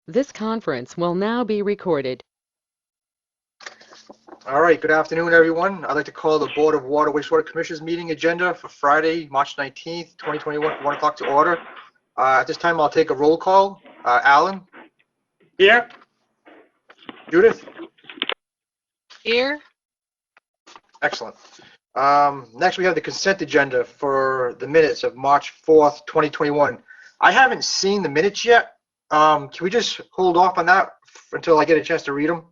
This conference will now be recorded. All right, good afternoon, everyone. I'd like to call the Board of Water Wastewater Commissioners meeting agenda for Friday, March 19th, 2021, 1 o'clock to order. At this time, I'll take a roll call. Alan? Here. Judith? Here. Excellent. Next, we have the consent agenda for the minutes of March 4th, 2021. I haven't seen the minutes yet. Can we just hold off on that until I get a chance to read them?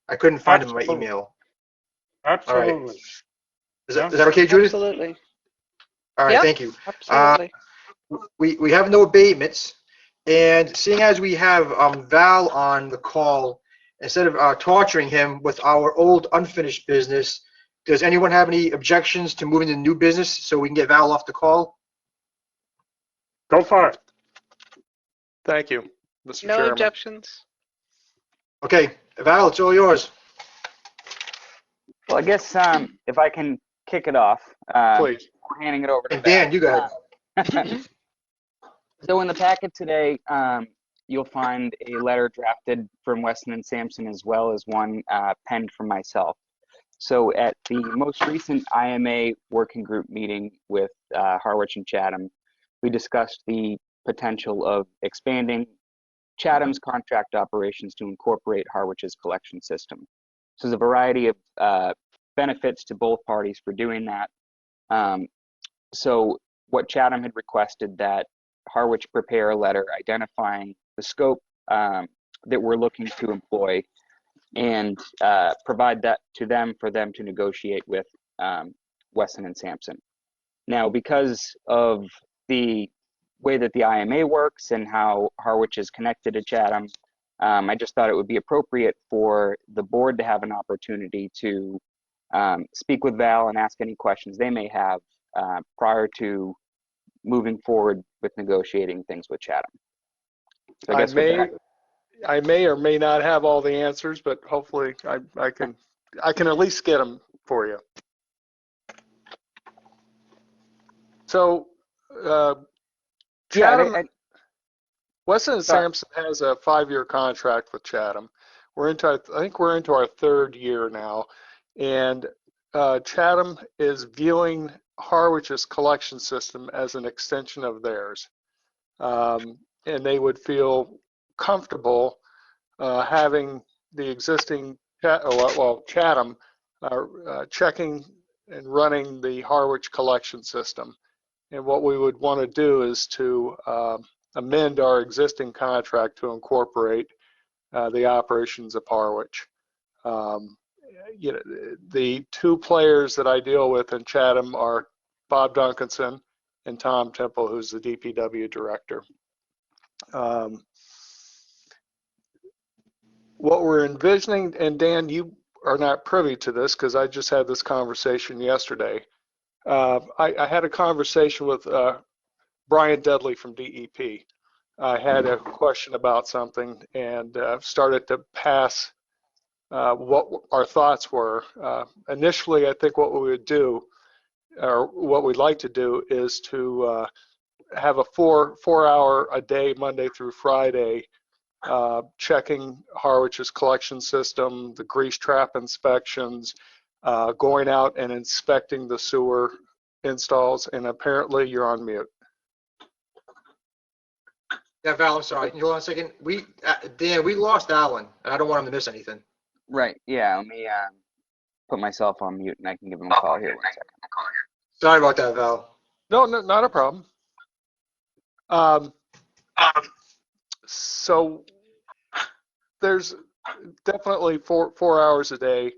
I couldn't find them in my email. Absolutely. All right. Is that okay, Judith? Absolutely. All right, Yep, thank you. Absolutely. We have no abatements, and seeing as we have Val on the call, instead of torturing him with our old unfinished business, does anyone have any objections to moving to new business so we can get Val off the call? Go for it. Thank you, Mr. No Chairman. objections. Okay, Val, it's all yours. Well, I guess if I can kick it off, Please. handing it over to And Dan, Val. you go ahead. So in the packet today, you'll find a letter drafted from Weston and Sampson, as well as one penned from myself. So at the most recent IMA working group meeting with Harwich and Chatham, we discussed the potential of expanding Chatham's contract operations to incorporate Harwich's collection system. So there's a variety of benefits to both parties for doing that. So what Chatham had requested that Harwich prepare a letter identifying the scope that we're looking to employ and provide that to them for them to negotiate with Weston and Sampson. Now, because of the way that the IMA works and how Harwich is connected to Chatham, I just thought it would be appropriate for the board to have an opportunity to speak with Val and ask any questions they may have prior to moving forward with negotiating things with Chatham. So I may or may not have all the answers, but hopefully I can at least get them for you. So Chatham, Weston and Sampson has a 5-year contract with Chatham. I think we're into our 3rd year now, and Chatham is viewing Harwich's collection system as an extension of theirs, and they would feel comfortable having the existing Chatham checking and running the Harwich collection system. And what we would want to do is to amend our existing contract to incorporate the operations of Harwich. You know, the 2 players that I deal with in Chatham are Bob Duncanson and Tom Temple, who's the DPW director. What we're envisioning, and Dan, you are not privy to this because I just had this conversation yesterday. I had a conversation with Brian Dudley from DEP. I had a question about something and started to pass what our thoughts were. Initially, I think what we would do, or what we'd like to do, is to have a 4-hour a day, Monday through Friday, checking Harwich's collection system, the grease trap inspections, going out and inspecting the sewer installs. And apparently you're on mute. Yeah, Val, I'm sorry. Can you hold on a second? Dan, we lost Alan, and I don't want him to miss anything. Right, yeah, let me put myself on mute and I can give him a call here. 1 second. Sorry about that, Val. No, not a problem. So there's definitely 4 hours a day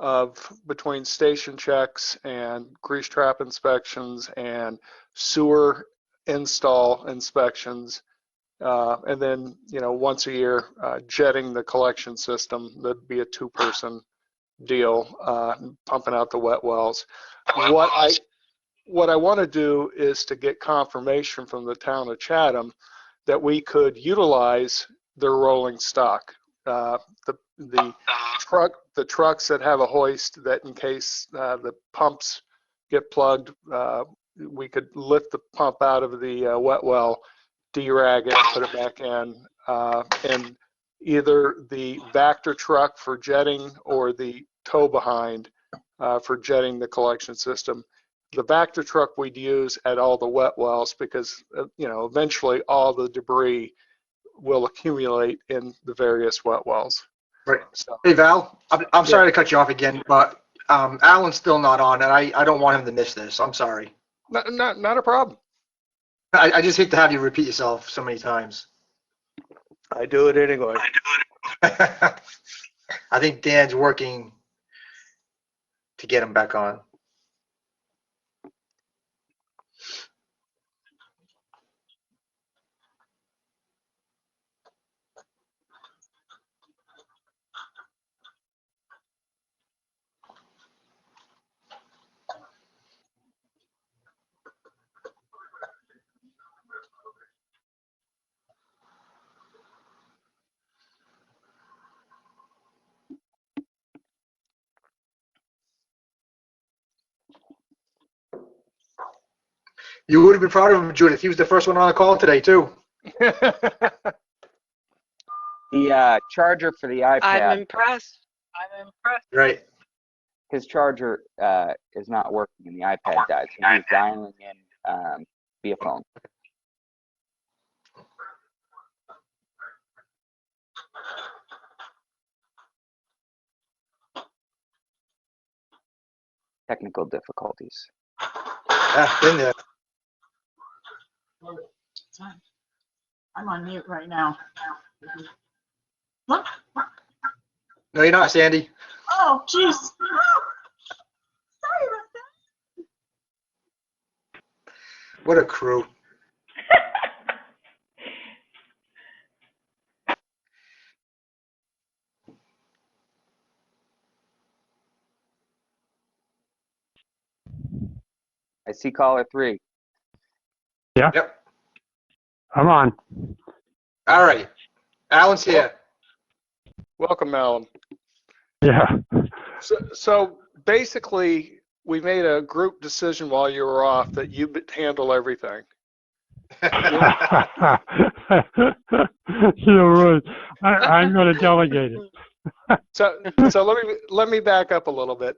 of between station checks and grease trap inspections and sewer install inspections, and then, you know, once a year jetting the collection system. That'd be a 2-person deal, pumping out the wet wells. What I want to do is to get confirmation from the town of Chatham that we could utilize their rolling stock. The trucks that have a hoist, that in case the pumps get plugged, we could lift the pump out of the wet well derag it, put it back in, and either the Vector truck for jetting or the tow behind for jetting the collection system. The Vector truck we'd use at all the wet wells because, eventually all the debris will accumulate in the various wet wells. Right. So, Hey, Val, I'm sorry to cut you off again, but Alan's still not on, and I don't want him to miss this. I'm sorry. not a problem. I just hate to have you repeat yourself so many times. I do it anyway. I think Dan's working to get him back on. You would have been proud of him, Judith. He was the first one on the call today, too. The charger for the I'm iPad, impressed. Right. his charger is not working and the iPad died, so he's dialing in via phone. Technical difficulties. Yeah, been there. I'm on mute right now. Look. No, you're not, Sandy. Oh, jeez. Sorry about that. What a crew. I see caller 3. Yep. I'm on. All right. Alan's here. Welcome, Alan. Yeah. So basically, we made a group decision while you were off that you handle everything. You're right. I'm going to delegate it. So let me back up a little bit.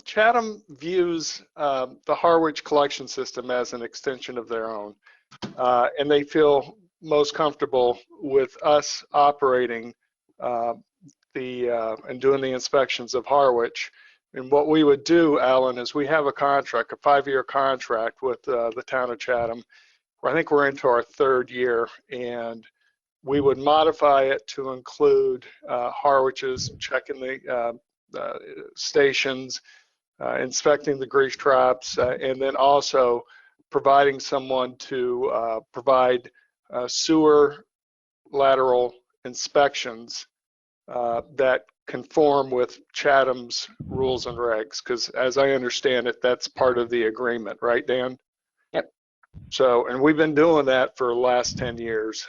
Chatham views the Harwich collection system as an extension of their own, and they feel most comfortable with us operating and doing the inspections of Harwich. And what we would do, Alan, is we have a contract, a 5-year contract with the town of Chatham. I think we're into our 3rd year, and we would modify it to include Harwich's checking the stations, inspecting the grease traps, and then also providing someone to provide sewer lateral inspections that conform with Chatham's rules and regs, because as I understand it, that's part of the agreement, right, Dan? Yep. So, and we've been doing that for the last 10 years,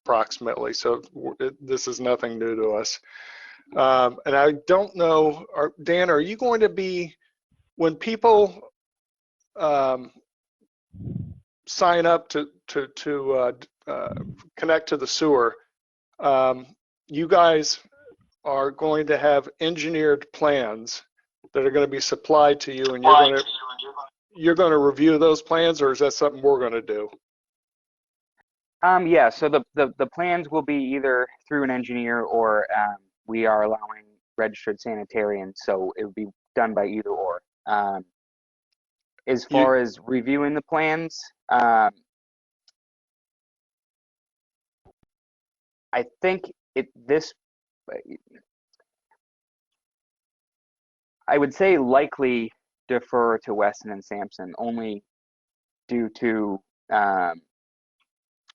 approximately. So this is nothing new to us. And I don't know, Dan, are you going to be, when people sign up to connect to the sewer, you guys are going to have engineered plans that are going to be supplied to you, and you're going to review those plans, or is that something we're going to do? Yeah, so the plans will be either through an engineer or we are allowing registered sanitarians, so it would be done by either or. As far as reviewing the plans, I think I would say likely defer to Weston and Sampson only due to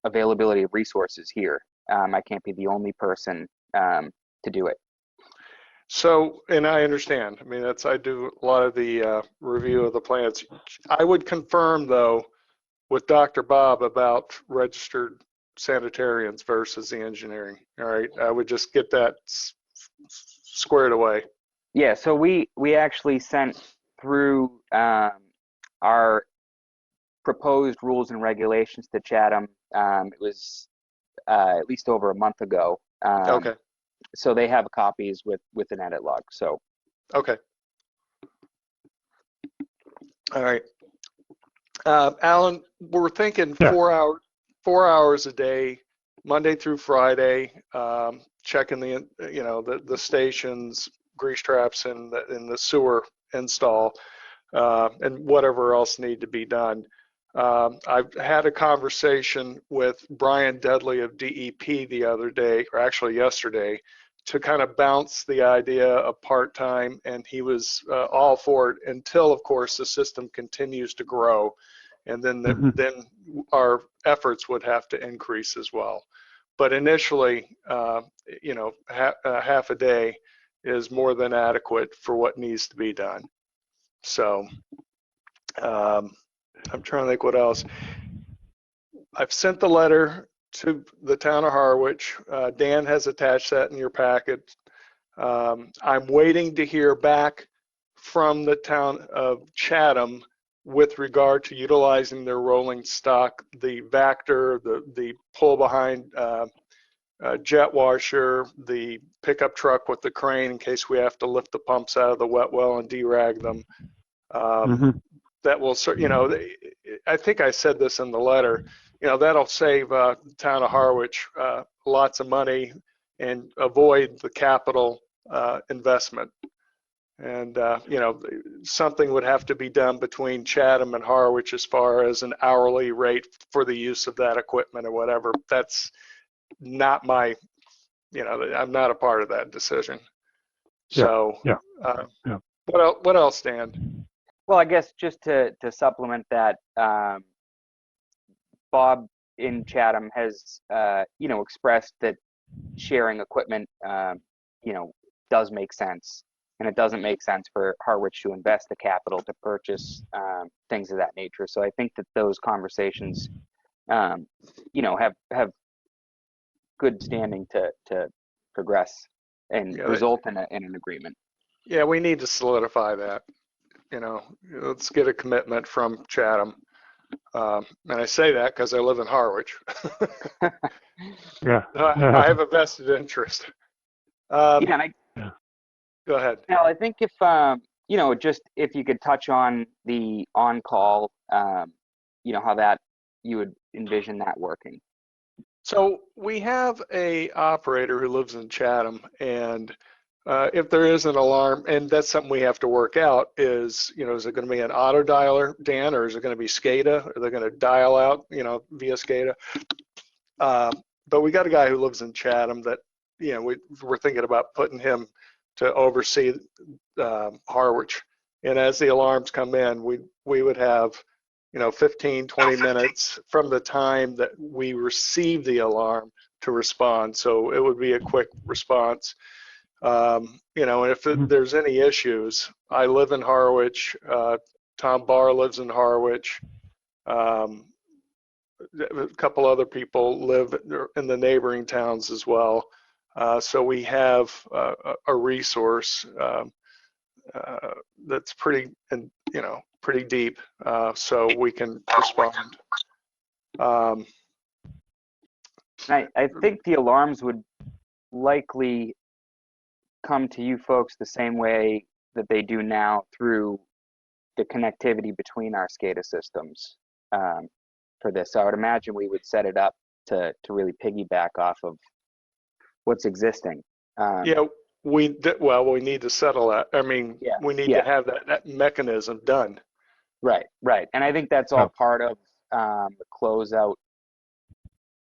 availability of resources here. I can't be the only person to do it. So, and I understand. I mean, I do a lot of the review of the plans. I would confirm, though, with Dr. Bob about registered sanitarians versus the engineering. All right, I would just get that squared away. Yeah, so we actually sent through our proposed rules and regulations to Chatham It was at least over a month ago. Okay. So they have copies with an edit log. So Okay. All right. Alan, we're thinking Yeah. 4 hours a day, Monday through Friday, checking the stations, grease traps, and the sewer install, and whatever else need to be done. I've had a conversation with Brian Dudley of DEP the other day, or actually yesterday, to kind of bounce the idea of part-time, and he was all for it until, of course, the system continues to grow, and then then our efforts would have to increase as well. But initially, half a day is more than adequate for what needs to be done. So I'm trying to think what else. I've sent the letter to the town of Harwich. Dan has attached that in your packet. I'm waiting to hear back from the town of Chatham with regard to utilizing their rolling stock, the Vector, the pull behind jet washer, the pickup truck with the crane in case we have to lift the pumps out of the wet well and derag them. That will, I think I said this in the letter, that'll save the town of Harwich lots of money and avoid the capital investment. And, something would have to be done between Chatham and Harwich as far as an hourly rate for the use of that equipment or whatever. That's not my, I'm not a part of that decision. So, what else, Dan? well, I guess just to supplement that, Bob in Chatham has, expressed that sharing equipment, does make sense. And it doesn't make sense for Harwich to invest the capital to purchase things of that nature. So I think that those conversations, have good standing to progress and result in an agreement. Yeah, we need to solidify that. Let's get a commitment from Chatham. And I say that because I live in Harwich. Yeah. I have a vested interest. Go ahead. Now, I think if, just if you could touch on the on-call, how that you would envision that working. So we have a operator who lives in Chatham, and if there is an alarm, and that's something we have to work out, is it going to be an auto dialer, Dan, or is it going to be SCADA? Are they going to dial out, via SCADA? But we got a guy who lives in Chatham that, we're thinking about putting him to oversee Harwich. And as the alarms come in, we would have 15, 20 minutes from the time that we receive the alarm to respond. So it would be a quick response. And if there's any issues, I live in Harwich, Tom Barr lives in Harwich, a couple other people live in the neighboring towns as well. So we have a resource that's pretty deep, so we can respond. I think the alarms would likely come to you folks the same way that they do now through the connectivity between our SCADA systems for this. So I would imagine we would set it up to really piggyback off of what's existing. We need to settle that. I mean, we need to have that mechanism done. Right. And I think that's all part of the closeout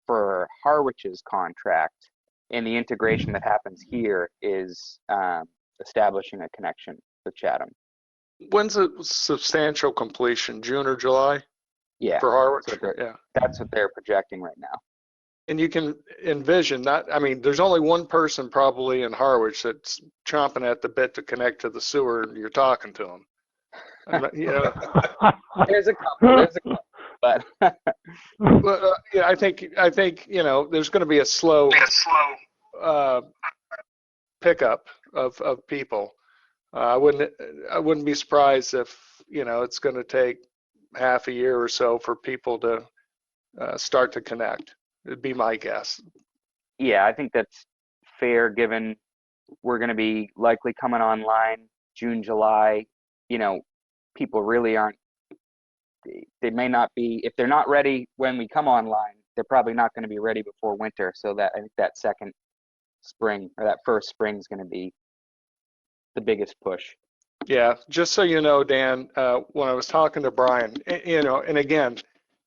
for Harwich's contract, and the integration that happens here is establishing a connection with Chatham. When's a substantial completion, June or July? Yeah. For Harwich? That's what they're projecting right now. And you can envision that, there's only one person probably in Harwich that's chomping at the bit to connect to the sewer, and you're talking to them. There's a couple, but I think there's going to be a slow pickup of people. I wouldn't be surprised if it's going to take half a year or so for people to start to connect. It'd be my guess. Yeah, I think that's fair given we're going to be likely coming online June, July. You know, people really aren't, they may not be, if they're not ready when we come online, they're probably not going to be ready before winter. So that I think that second spring or that first spring is going to be the biggest push. Yeah, just so you know, Dan, when I was talking to Brian, you know, and again,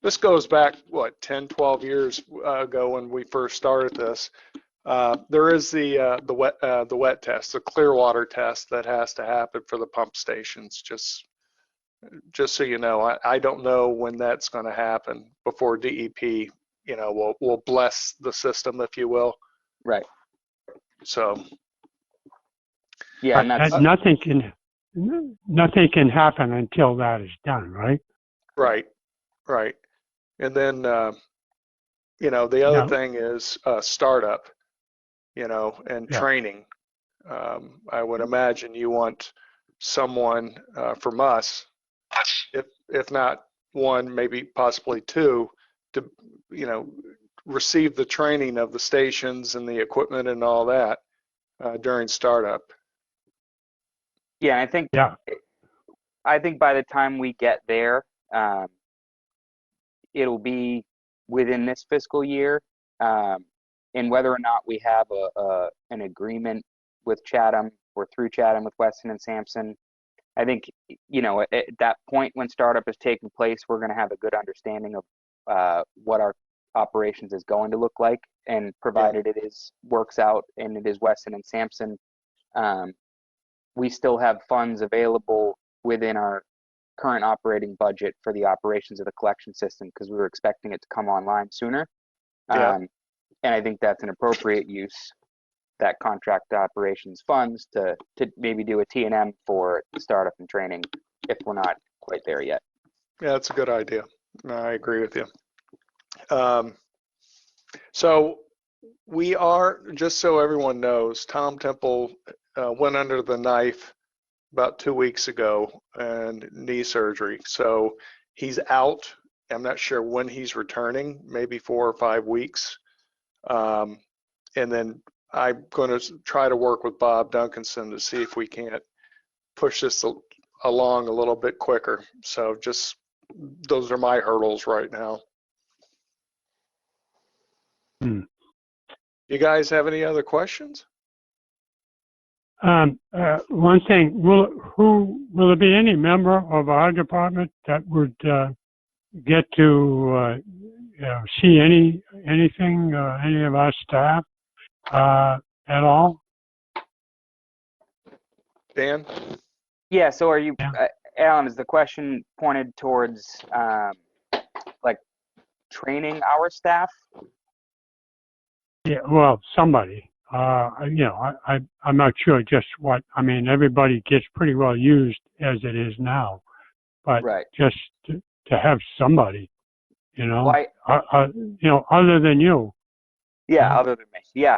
this goes back, what, 10, 12 years ago when we first started this. There is the wet test, the clear water test that has to happen for the pump stations. Just so you know, I don't know when that's going to happen before DEP, you know, will bless the system, if you will. Right. So. Yeah, and that's nothing can happen until that is done, right? Right. And then, you know, the other thing is startup, you know, and training. I would imagine you want someone from us, if not one, maybe possibly two, to, you know, receive the training of the stations and the equipment and all that during startup. Yeah, I think by the time we get there, it'll be within this fiscal year, and whether or not we have an agreement with Chatham or through Chatham with Weston and Sampson, I think, you know, at that point when startup is taking place, we're going to have a good understanding of what our operations is going to look like, and provided it works out and it is Weston and Sampson, we still have funds available within our current operating budget for the operations of the collection system, because we were expecting it to come online sooner. And I think that's an appropriate use, that contract operations funds, to maybe do a T&M for startup and training if we're not quite there yet. Yeah, that's a good idea. I agree with you. So we are, just so everyone knows, Tom Temple went under the knife about 2 weeks ago and knee surgery. So he's out. I'm not sure when he's returning, maybe 4 or 5 weeks. And then I'm going to try to work with Bob Duncanson to see if we can't push this along a little bit quicker. So just, those are my hurdles right now. You guys have any other questions? One thing, will there be any member of our department that would get to see anything, any of our staff at all? Dan? Yeah, so are you, Alan, is the question pointed towards like training our staff? Yeah, well, somebody. You know, I'm not sure just what. I mean, everybody gets pretty well used as it is now, but just to have somebody, you know, you know, other than you. Yeah, other than me. Yeah.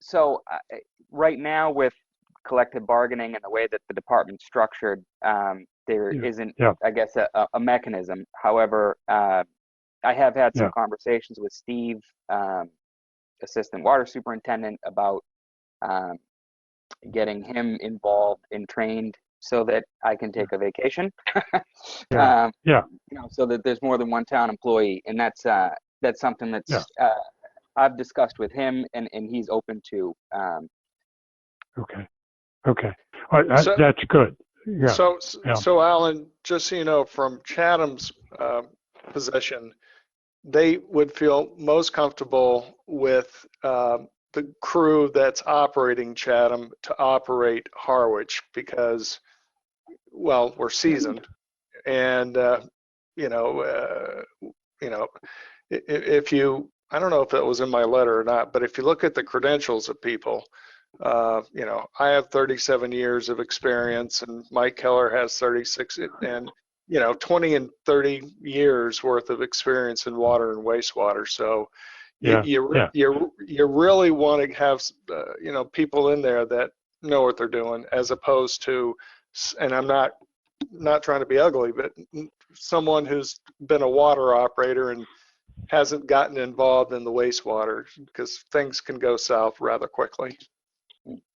So right now with collective bargaining and the way that the department's structured, there isn't, I guess, a mechanism. However, I have had some conversations with Steve, Assistant Water Superintendent, about getting him involved and trained so that I can take a vacation. You know, so that there's more than one town employee, and that's something that's I've discussed with him, and he's open to. Okay. That's good. Yeah. So Alan, just so you know, from Chatham's position, they would feel most comfortable with the crew that's operating Chatham to operate Harwich, because, well, we're seasoned, and you know, if you, I don't know if that was in my letter or not, but if you look at the credentials of people, you know, I have 37 years of experience, and Mike Keller has 36, and you know, 20 and 30 years worth of experience in water and wastewater. So you really want to have, you know, people in there that know what they're doing, as opposed to, and I'm not trying to be ugly, but someone who's been a water operator and hasn't gotten involved in the wastewater because things can go south rather quickly.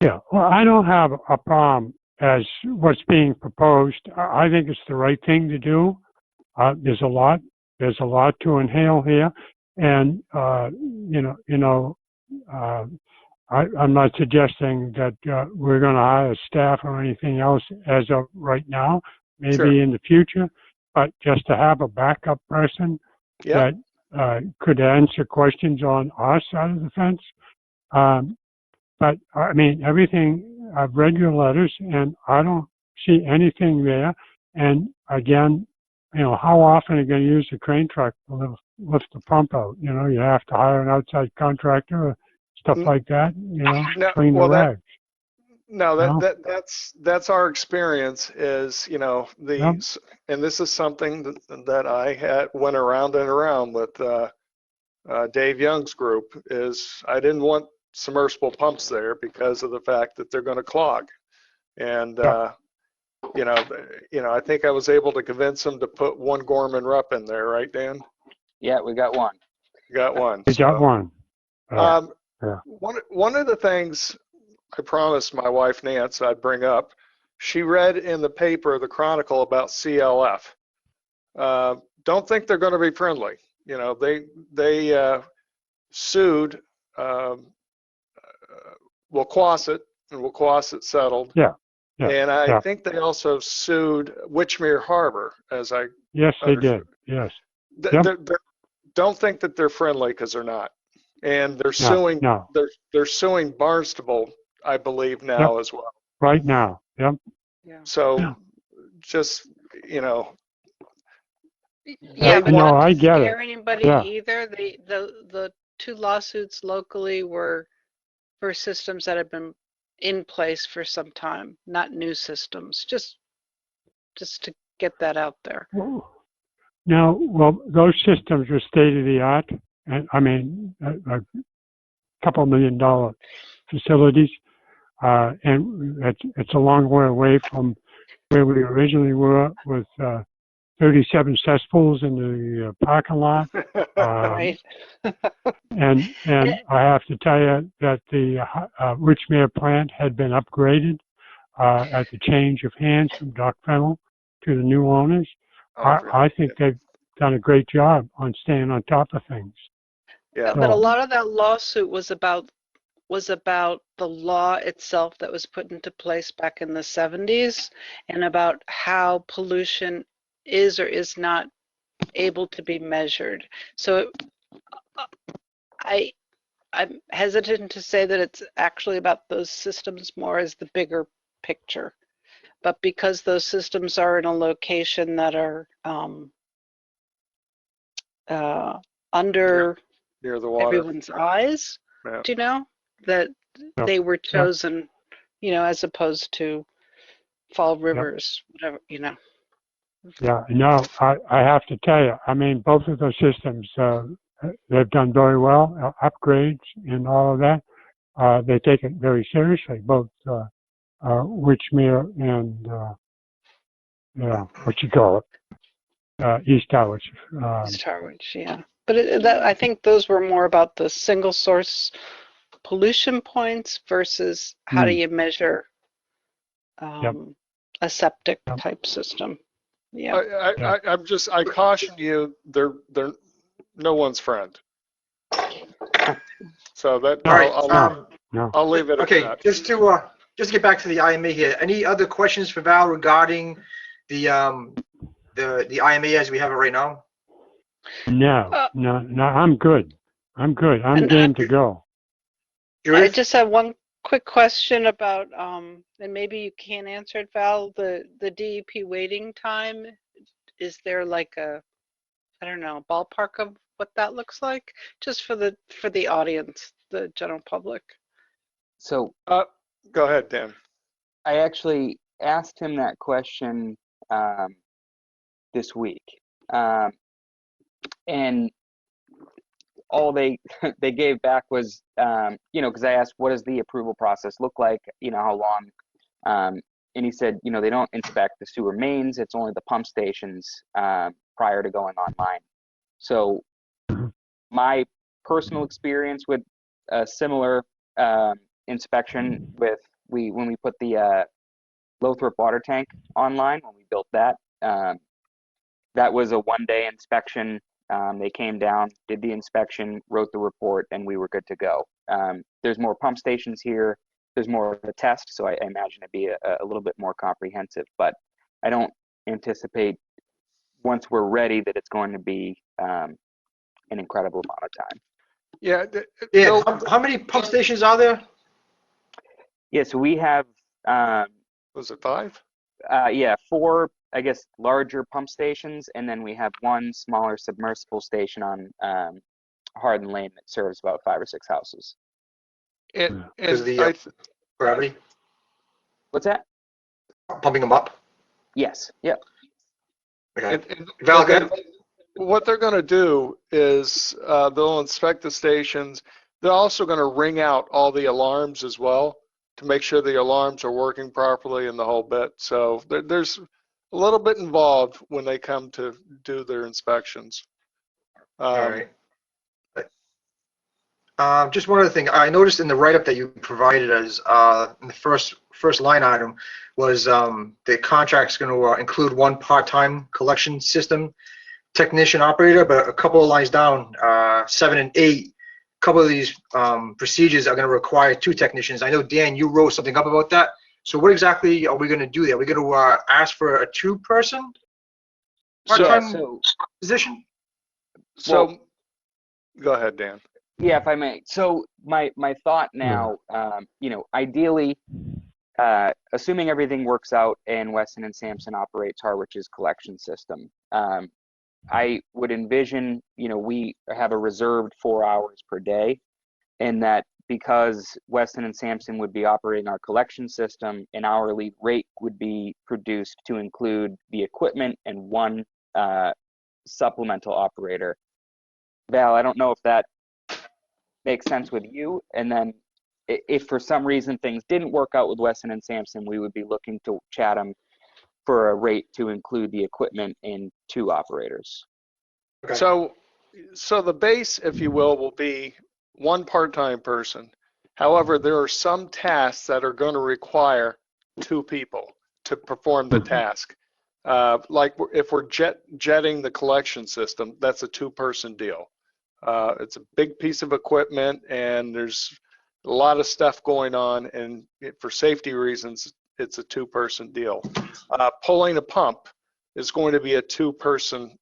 Yeah, well, I don't have a problem as what's being proposed. I think it's the right thing to do. There's a lot to inhale here, and I'm not suggesting that we're going to hire staff or anything else as of right now. Maybe Sure. in the future, but just to have a backup person Yep. that could answer questions on our side of the fence. But I mean, everything, I've read your letters and I don't see anything there. And again, how often are you going to use a crane truck to lift the pump out? You have to hire an outside contractor or stuff like that, No, clean the well, rags. that's our experience is, and this is something that I went around and around with Dave Young's group is I didn't want submersible pumps there because of the fact that they're going to clog. And, I think I was able to convince them to put one Gorman Rupp in there, right, Dan? Yeah, we got one. You got one. You got one. Yeah. One of the things I promised my wife Nance I'd bring up, she read in the paper, the Chronicle, about CLF. Don't think they're going to be friendly. They sued Waquasit, and Waquasit settled. Yeah. And I think they also sued Witchmere Harbor, Yes, they did. Yes. Don't think that they're friendly because they're not. And they're suing. No. They're suing Barnstable, I believe, now as well. Right now. Yep. Yeah. So just, Yeah, Hey, but no, not I to get it. scare anybody Yeah. either. The two lawsuits locally were for systems that have been in place for some time, not new systems. Just to get that out there. Now, well, those systems are state of the art, and I mean, a couple $1 million facilities, and it's a long way away from where we originally were with 37 cesspools in the parking lot. Right. And I have to tell you that the Richmere plant had been upgraded at the change of hands from Doc Fennell to the new owners. I think they've done a great job on staying on top of things. Yeah. But a lot of that lawsuit was about the law itself that was put into place back in the 70s and about how pollution is or is not able to be measured. So I'm hesitant to say that it's actually about those systems more as the bigger picture. But because those systems are in a location that are under near the water. everyone's eyes, do you know, that they were chosen, as opposed to Fall Rivers, whatever, Yeah, no, I have to tell you, I mean, both of those systems, they've done very well, upgrades and all of that. They take it very seriously, both Witchmere and, what you call it, East Harwich. East Harwich, yeah. But I think those were more about the single source pollution points versus how do you measure a septic type system. Yeah. I caution you, they're no one's friend. So that I'll leave it at okay, that. just to get back to the IMA here. Any other questions for Val regarding the IMA as we have it right now? No, I'm good. I'm game to go. Judith? I just have one quick question about, and maybe you can't answer it, Val, the DEP waiting time. Is there like a, I don't know, ballpark of what that looks like? Just for the audience, the general public. So go ahead, Dan. I actually asked him that question this week, and all they gave back was, because I asked, what does the approval process look like? How long? And he said, they don't inspect the sewer mains. It's only the pump stations prior to going online. So my personal experience with a similar inspection with when we put the Lothrop water tank online, when we built that, that was a one-day inspection. They came down, did the inspection, wrote the report, and we were good to go. There's more pump stations here. There's more of a test, so I imagine it'd be a little bit more comprehensive, but I don't anticipate once we're ready that it's going to be an incredible amount of time. Yeah. Yeah. How many pump stations are there? Yeah, so we have, Was it 5? yeah, 4, I guess, larger pump stations, and then we have 1 smaller submersible station on Hardin Lane that serves about 5 or 6 houses. And Because of the gravity, What's that? pumping them up. Yes. Yep. Okay. and Val, go ahead. what they're going to do is they'll inspect the stations. They're also going to ring out all the alarms as well to make sure the alarms are working properly and the whole bit. So there's a little bit involved when they come to do their inspections. All right. Just one other thing. I noticed in the write-up that you provided us, in the first line item, was the contract's going to include 1 part-time collection system technician operator, but a couple of lines down, 7 and 8, a couple of these procedures are going to require 2 technicians. I know, Dan, you wrote something up about that. So what exactly are we going to do there? Are we going to ask for a 2-person part-time position? So go ahead, Dan. Yeah, if I may. So my thought now, ideally, assuming everything works out and Weston and Sampson operates Harwich's collection system, I would envision, we have a reserved 4 hours per day, and that because Weston and Sampson would be operating our collection system, an hourly rate would be produced to include the equipment and 1 supplemental operator. Val, I don't know if that makes sense with you. And then if for some reason things didn't work out with Weston and Sampson, we would be looking to Chatham for a rate to include the equipment and 2 operators. Okay. So the base, if you will be 1 part-time person. However, there are some tasks that are going to require 2 people to perform the task. Like if we're jetting the collection system, that's a 2-person deal. It's a big piece of equipment, and there's a lot of stuff going on, and for safety reasons, it's a 2-person deal. Pulling a pump is going to be a 2-person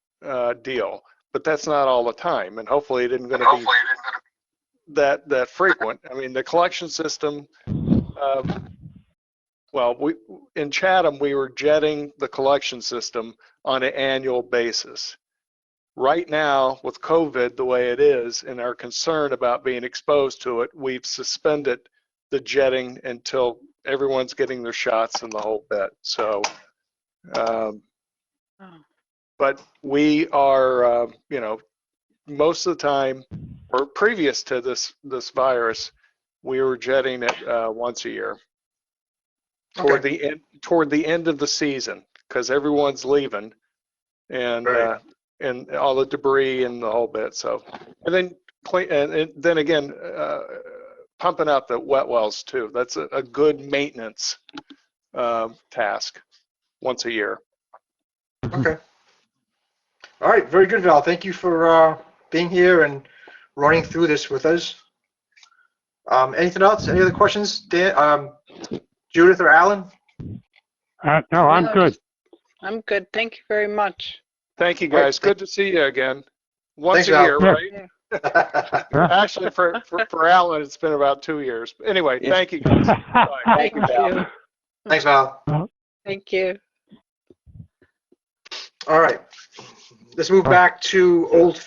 deal, but that's not all the time, and hopefully it isn't going to be that frequent. I mean, the collection system, in Chatham, we were jetting the collection system on an annual basis. Right now, with COVID the way it is and our concern about being exposed to it, we've suspended the jetting until everyone's getting their shots and the whole bit. So, but we are, most of the time, or previous to this virus, we were jetting it once a year. Toward the end of the season, because everyone's leaving, and and all the debris and the whole bit. So, and then and then again, pumping out the wet wells too. That's a good maintenance task once a year. Okay. All right. Very good, Val. Thank you for being here and running through this with us. Anything else? Any other questions, Dan, Judith or Alan? No, I'm good. I'm good. Thank you very much. Thank you, guys. Good to see you again. Once Thanks, a year, Val. right? Actually, for Alan, it's been about 2 years. But anyway, thank you, guys. Bye. Thank you, Val. Thanks, Val. Thank you. All right. Let's move back to old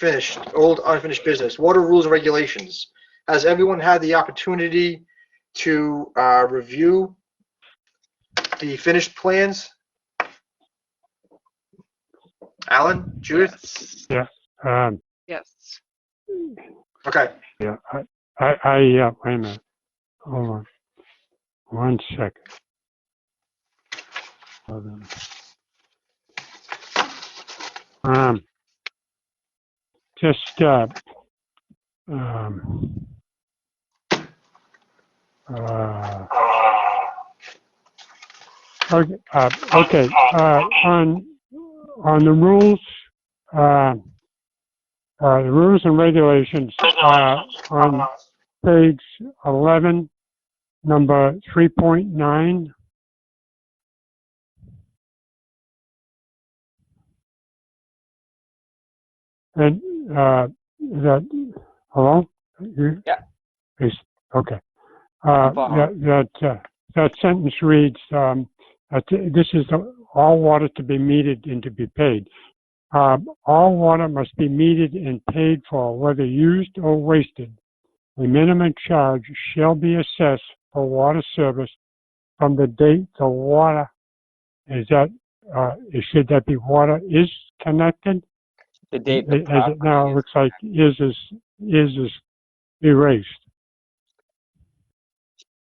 unfinished business. Water rules and regulations. Has everyone had the opportunity to review the finished plans? Alan, Judith? Yeah. Yes. Okay. Yeah. Wait a minute. Hold on. 1 second. Hold on. Just Okay. On the rules, the rules and regulations on page 11, number 3.9. And that, hello? Yeah. Okay. That sentence reads, this is all water to be metered and to be paid. All water must be metered and paid for, whether used or wasted. A minimum charge shall be assessed for water service from the date the water should that be water is connected? The date As it now looks like is erased.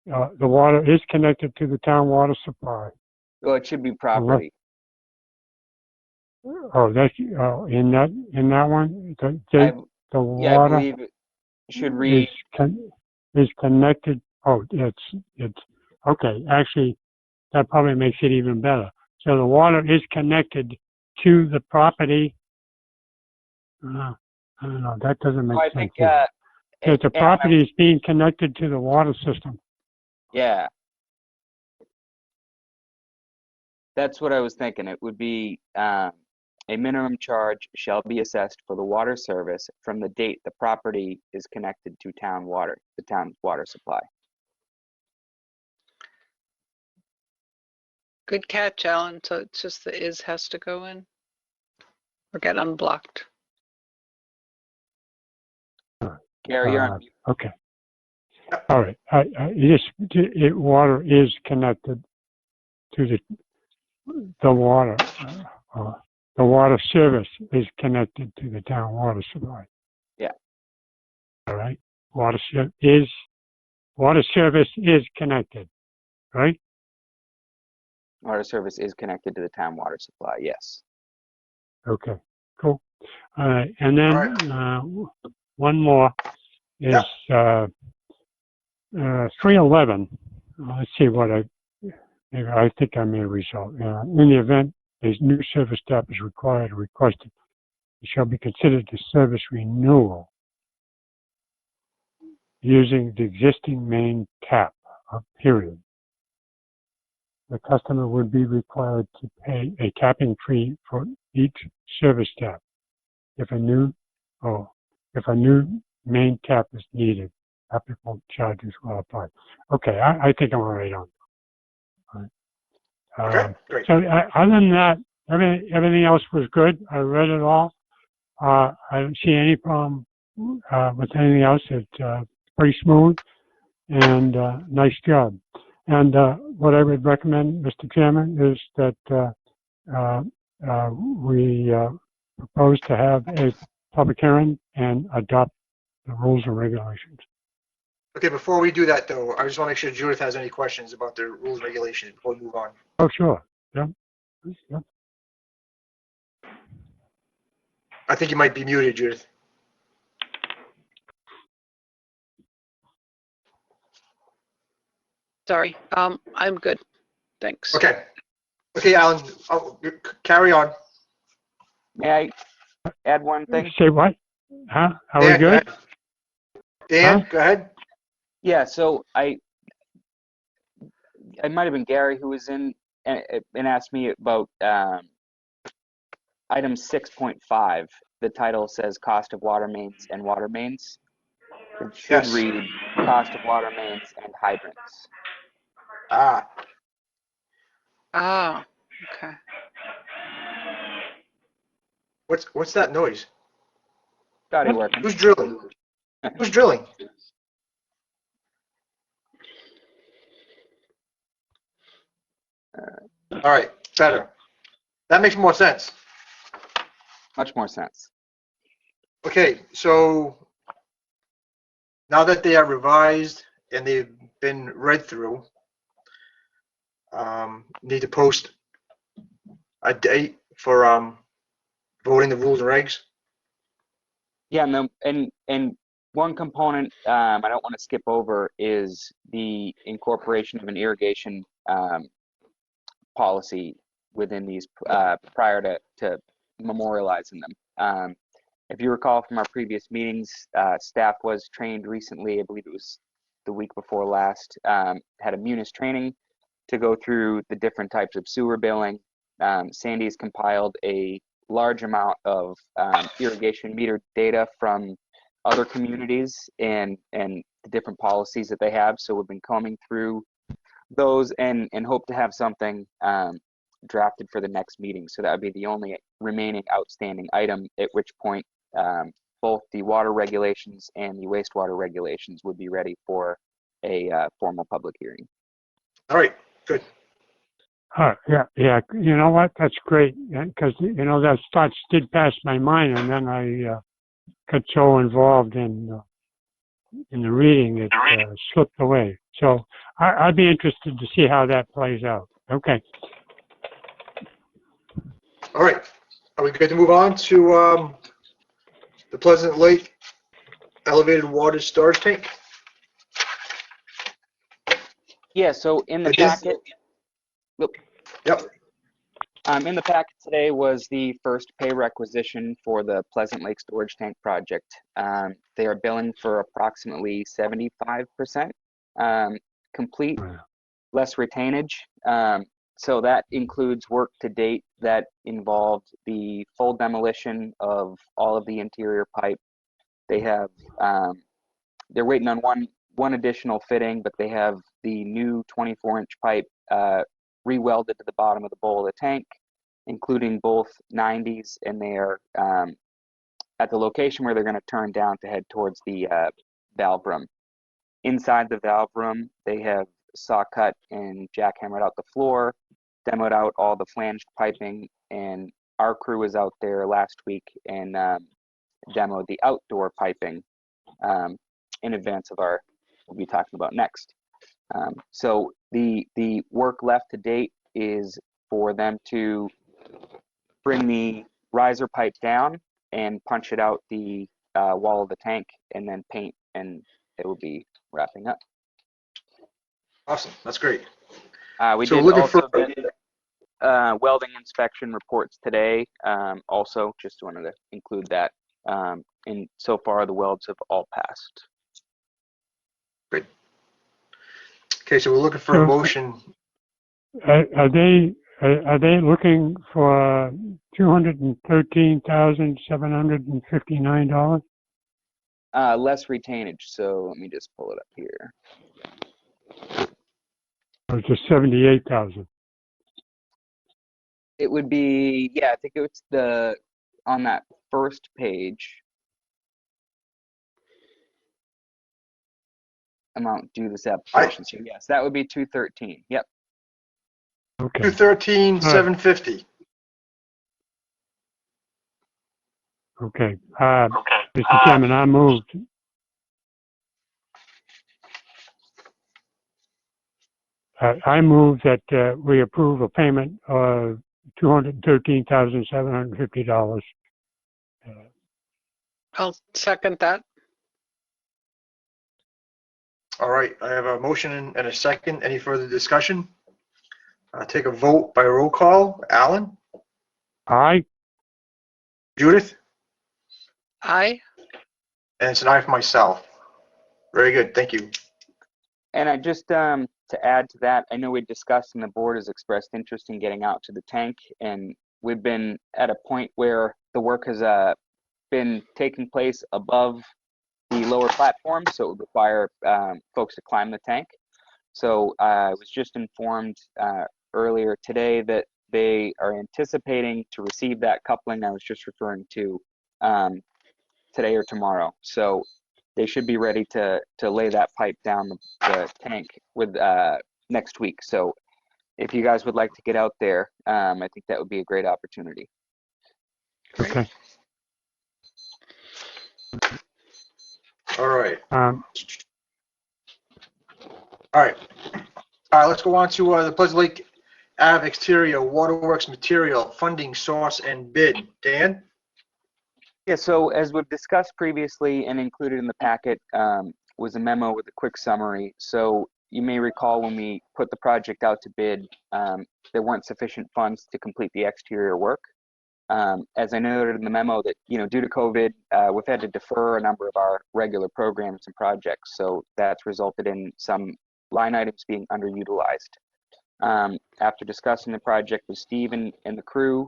The water is connected to the town water supply. Well, it should be property. That's in that one. The water. I believe it should read is connected. Oh, it's okay. Actually, that probably makes it even better. So the water is connected to the property. I don't know. That doesn't make sense. I think the property is being connected to the water system. Yeah. That's what I was thinking. It would be a minimum charge shall be assessed for the water service from the date the property is connected to town water, the town's water supply. Good catch, Alan. So it's just the is has to go in or get unblocked. Gary, you're on mute. Okay. All right. Water is connected to the water. The water service is connected to the town water supply. Yeah. All right. Water service is connected, right? Water service is connected to the town water supply. Yes. Okay. Cool. All right. And then one more is 311. Let's see what I think I may result. In the event a new service step is required or requested, it shall be considered a service renewal using the existing main tap, period. The customer would be required to pay a tapping fee for each service step. If a new main tap is needed, applicable charges will apply. Okay, I think I'm all right on that. Okay, great. So other than that, everything else was good. I read it all. I don't see any problem with anything else. It's pretty smooth and nice job. And what I would recommend, Mr. Chairman, is that we propose to have a public hearing and adopt the rules and regulations. Okay, before we do that, though, I just want to make sure Judith has any questions about the rules and regulations before we move on. Oh, sure. Yep. I think you might be muted, Judith. Sorry. I'm good. Thanks. Okay. Okay, Alan, carry on. May I add one thing? Say what? Huh? Are Dan, we good? go ahead. Dan, Huh? go ahead. Yeah, so I might have been Gary who was in and asked me about item 6.5. The title says cost of water mains and water mains. It should read cost of water mains and hydrants. Ah, okay. What's that noise? Got it working. Who's drilling? Who's drilling? All right, better. That makes more sense. Much more sense. Okay, so now that they are revised and they've been read through, need to post a date for voting the rules and regs. Yeah, and one component I don't want to skip over is the incorporation of an irrigation policy within these prior to memorializing them. If you recall from our previous meetings, staff was trained recently, I believe it was the week before last, had a Munis training to go through the different types of sewer billing. Sandy's compiled a large amount of irrigation meter data from other communities and the different policies that they have. So we've been combing through those and hope to have something drafted for the next meeting. So that would be the only remaining outstanding item, at which point both the water regulations and the wastewater regulations would be ready for a formal public hearing. All right, good. Yeah. You know what? That's great, because those thoughts did pass my mind, and then I got so involved in the reading it slipped away. So I'd be interested to see how that plays out. Okay. All right, are we good to move on to the Pleasant Lake elevated water storage tank? Yeah, so in the packet, Yep. in the packet today was the first pay requisition for the Pleasant Lake Storage Tank project. They are billing for approximately 75% complete, less retainage. So that includes work to date that involved the full demolition of all of the interior pipe. They have, they're waiting on one additional fitting, but they have the new 24-inch pipe re-welded to the bottom of the bowl of the tank, including both 90s, and they are at the location where they're going to turn down to head towards the valve room. Inside the valve room, they have saw cut and jackhammered out the floor, demoed out all the flanged piping, and our crew was out there last week and demoed the outdoor piping in advance of our, we'll be talking about next. So the work left to date is for them to bring the riser pipe down and punch it out the wall of the tank, and then paint, and it will be wrapping up. Awesome, that's great. We So did looking also for get welding inspection reports today. Also, just wanted to include that. And so far, the welds have all passed. great. Okay, so we're looking for a motion. Are they looking for $213,759? Less retainage. So let me just pull it up here. Or just 78,000? It would be, yeah, I think it's on that first page. Amount due this application. So yes, that would be 213. Yep. Okay. 213,750. Okay. Mr. Chairman, I moved. I move that we approve a payment of $213,750. I'll second that. All right, I have a motion and a second. Any further discussion? Take a vote by roll call. Alan? Aye. Judith? Aye. And it's an aye for myself. Very good, thank you. And I just to add to that, I know we discussed and the board has expressed interest in getting out to the tank, and we've been at a point where the work has been taking place above the lower platform, so it would require folks to climb the tank. So I was just informed earlier today that they are anticipating to receive that coupling I was just referring to today or tomorrow. So they should be ready to lay that pipe down the tank with next week. So if you guys would like to get out there, I think that would be a great opportunity. Okay. All right. Um, All right, let's go on to the Pleasant Lake Ave exterior waterworks material funding source and bid. Dan? Yeah, so as we've discussed previously and included in the packet was a memo with a quick summary. So you may recall when we put the project out to bid, there weren't sufficient funds to complete the exterior work. As I noted in the memo that, due to COVID, we've had to defer a number of our regular programs and projects. So that's resulted in some line items being underutilized. After discussing the project with Steve and the crew,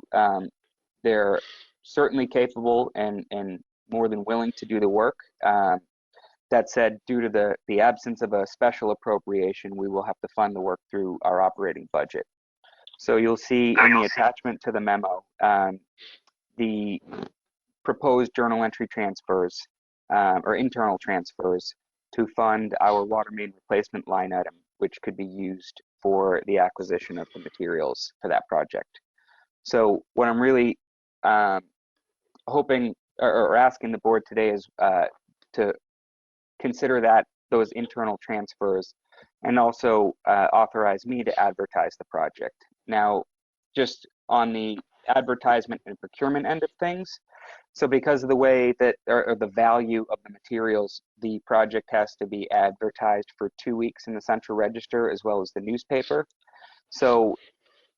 they're certainly capable and more than willing to do the work. That said, due to the absence of a special appropriation, we will have to fund the work through our operating budget. So you'll see in the attachment to the memo, the proposed journal entry transfers or internal transfers to fund our water main replacement line item, which could be used for the acquisition of the materials for that project. So what I'm really hoping or asking the board today is to consider those internal transfers and also authorize me to advertise the project. Now, just on the advertisement and procurement end of things, so because of the way that, or the value of the materials, the project has to be advertised for 2 weeks in the Central Register as well as the newspaper. So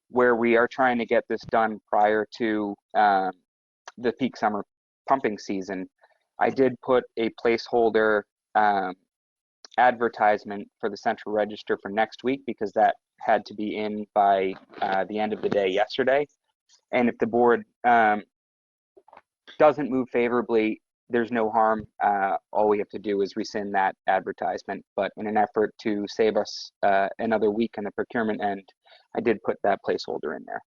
where we are trying to get this done prior to the peak summer pumping season, I did put a placeholder advertisement for the Central Register for next week because that had to be in by the end of the day yesterday. And if the board doesn't move favorably, there's no harm. All we have to do is rescind that advertisement. But in an effort to save us another week on the procurement end, I did put that placeholder in there.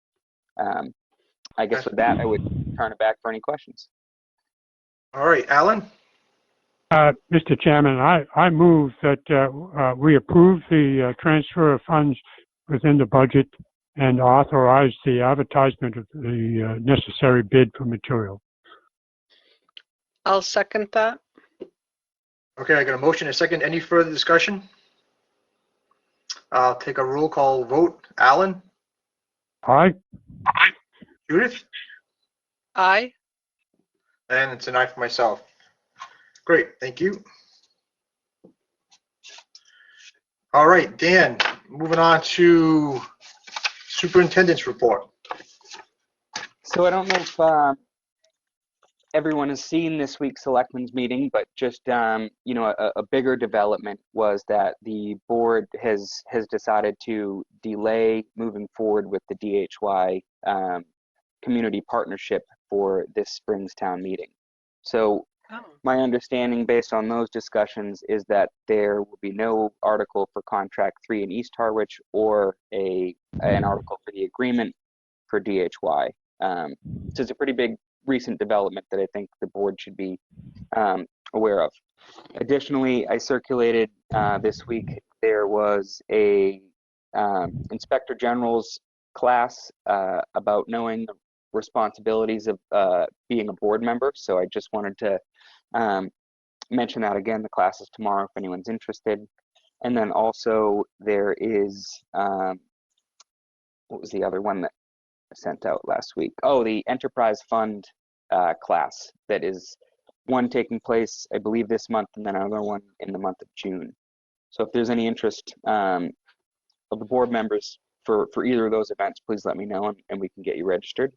I guess with that, I would turn it back for any questions. All right, Alan? Mr. Chairman, I move that we approve the transfer of funds within the budget and authorize the advertisement of the necessary bid for material. I'll second that. Okay, I got a motion and a second. Any further discussion? I'll take a roll call vote. Alan? Aye. Judith? Aye. And it's an aye for myself. Great, thank you. All right, Dan, moving on to Superintendent's Report. So I don't know if everyone has seen this week's Selectmen's meeting, but just a bigger development was that the board has decided to delay moving forward with the DHY community partnership for this spring's town meeting. So my understanding based on those discussions is that there will be no article for contract 3 in East Harwich or an article for the agreement for DHY. So it's a pretty big recent development that I think the board should be aware of. Additionally, I circulated this week, there was a Inspector General's class about knowing the responsibilities of being a board member. So I just wanted to mention that again. The class is tomorrow if anyone's interested. And then also there is, what was the other one that I sent out last week? Oh, the Enterprise Fund class that is one taking place, I believe, this month and then another one in the month of June. So if there's any interest of the board members for either of those events, please let me know and we can get you registered.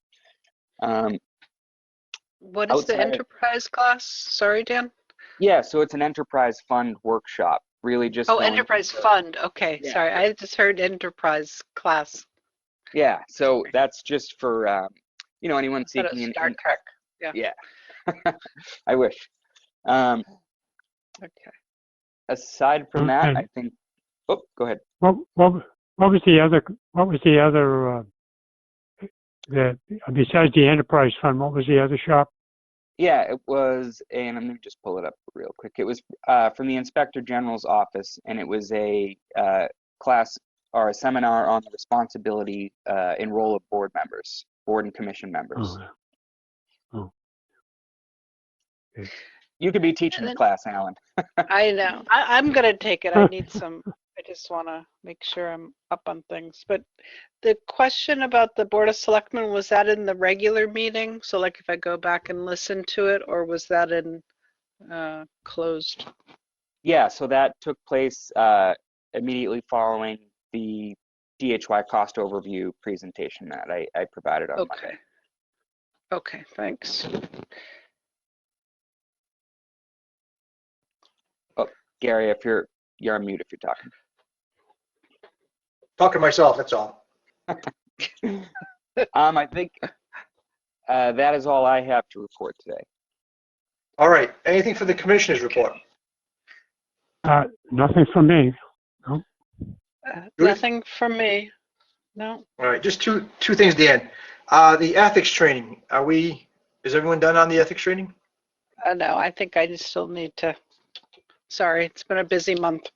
What is the enterprise class? Sorry, Dan. Yeah, so it's an enterprise fund workshop. Really just enterprise fund. Okay, yeah. Sorry, I just heard enterprise class. Yeah, so that's just for anyone seeking an Star Trek. Yeah. I wish. Okay. Aside from that, I think. Oh, go ahead. What was the other? What was the other? Besides the enterprise fund, what was the other shop? Yeah, it was, and I'm gonna just pull it up real quick. It was from the Inspector General's office, and it was a class or a seminar on the responsibility and role of board members, board and commission members. Oh. Okay. You could be teaching the class, Alan. I know. I'm gonna take it. I need some just want to make sure I'm up on things. But the question about the Board of Selectmen, was that in the regular meeting? So like if I go back and listen to it, or was that in closed? Yeah, so that took place immediately following the DHY cost overview presentation that I provided on Monday. Okay, thanks. Oh, Gary, if you're on mute if you're talking. Talking to myself, that's all. I think that is all I have to report today. All right. Anything for the commissioners report? Nothing from me. No. Nothing from me. No. All right. Just two things, Dan. The ethics training. Is everyone done on the ethics training? No, I think I just still need to. Sorry, it's been a busy month.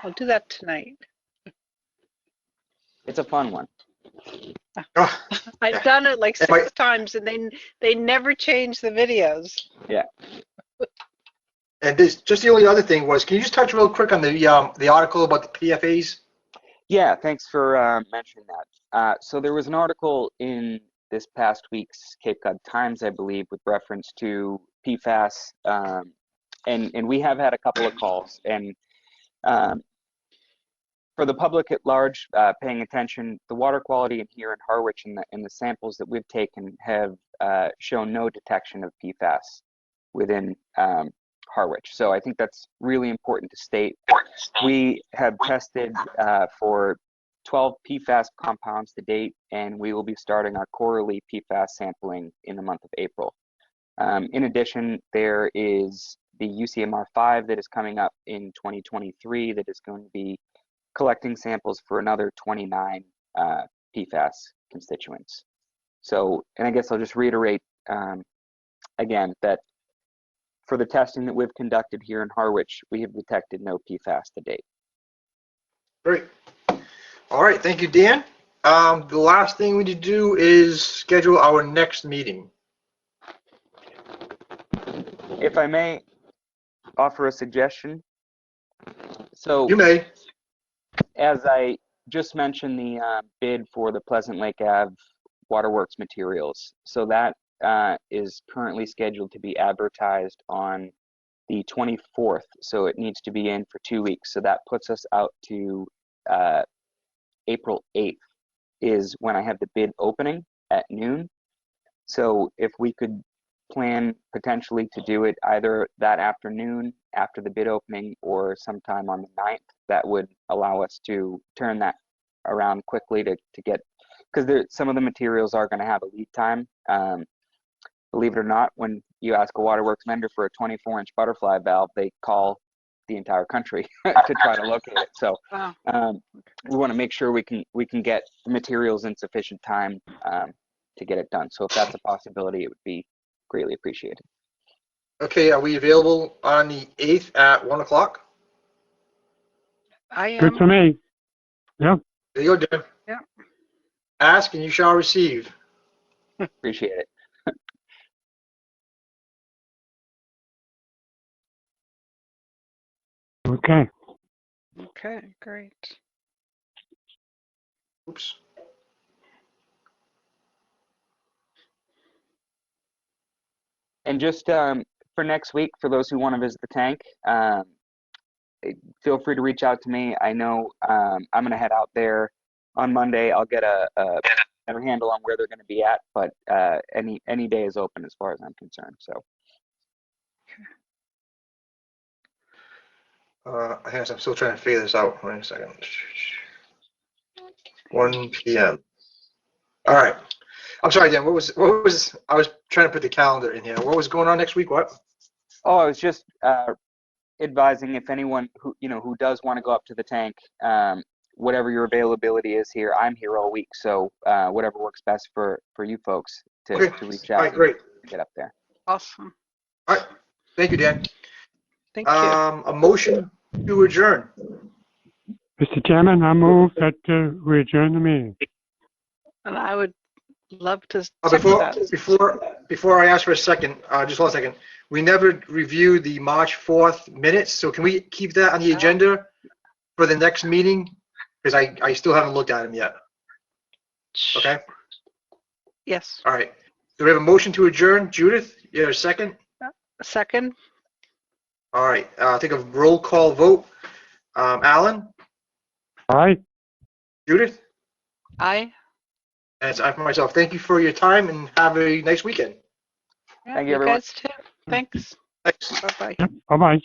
I'll do that tonight. It's a fun one. Oh, I've done it like 6 times, and they never change the videos. Yeah. and just the only other thing was, can you just touch real quick on the article about the PFAs? Yeah, thanks for mentioning that. So there was an article in this past week's Cape Cod Times, I believe, with reference to PFAS, and we have had a couple of calls. And for the public at large paying attention, the water quality in here in Harwich and the samples that we've taken have shown no detection of PFAS within Harwich. So I think that's really important to state. We have tested for 12 PFAS compounds to date, and we will be starting our quarterly PFAS sampling in the month of April. In addition, there is the UCMR5 that is coming up in 2023 that is going to be collecting samples for another 29 PFAS constituents. So, and I guess I'll just reiterate again that for the testing that we've conducted here in Harwich, we have detected no PFAS to date. Great. All right. Thank you, Dan. The last thing we need to do is schedule our next meeting. If I may offer a suggestion. So You may. as I just mentioned, the bid for the Pleasant Lake Ave Waterworks materials. So that is currently scheduled to be advertised on the 24th. So it needs to be in for 2 weeks. So that puts us out to April 8th is when I have the bid opening at noon. So if we could plan potentially to do it either that afternoon after the bid opening or sometime on the 9th, that would allow us to turn that around quickly to get, because some of the materials are going to have a lead time. Believe it or not, when you ask a waterworks vendor for a 24-inch butterfly valve, they call the entire country to try to locate it. So we want to make sure we can get the materials in sufficient time to get it done. So if that's a possibility, it would be greatly appreciated. Okay, are we available on the 8th at 1 o'clock? I am. Good for me. Yeah. There you go, Dan. Yeah. Ask and you shall receive. Appreciate it. Okay. Okay, great. Oops. And just for next week, for those who want to visit the tank, feel free to reach out to me. I know I'm going to head out there on Monday. I'll get a better handle on where they're going to be at, but any day is open as far as I'm concerned. So. I guess I'm still trying to figure this out. Wait a second. 1 p.m. All right. I'm sorry, Dan. What was? I was trying to put the calendar in here. What was going on next week? What? Oh, I was just advising if anyone who does want to go up to the tank, whatever your availability is here. I'm here all week, so whatever works best for you folks to reach out. All right, great. And get up there. Awesome. All right. Thank you, Dan. Thank you. A motion to adjourn. Mr. Chairman, I move that we adjourn the meeting. And I would love to second that. Before I ask for a second, just 1 second. we never reviewed the March 4th minutes, so can we keep that on the agenda for the next meeting? Because I still haven't looked at them yet. Okay? Yes. All right. Do we have a motion to adjourn? Judith, you have a second? A second? All right. Take a roll call vote. Alan? All right. Judith? Aye. And it's I for myself. Thank you for your time and have a nice weekend. Yeah, Thank you, everyone. guys too. Thanks. Thanks. Bye-bye. Yep. Bye-bye.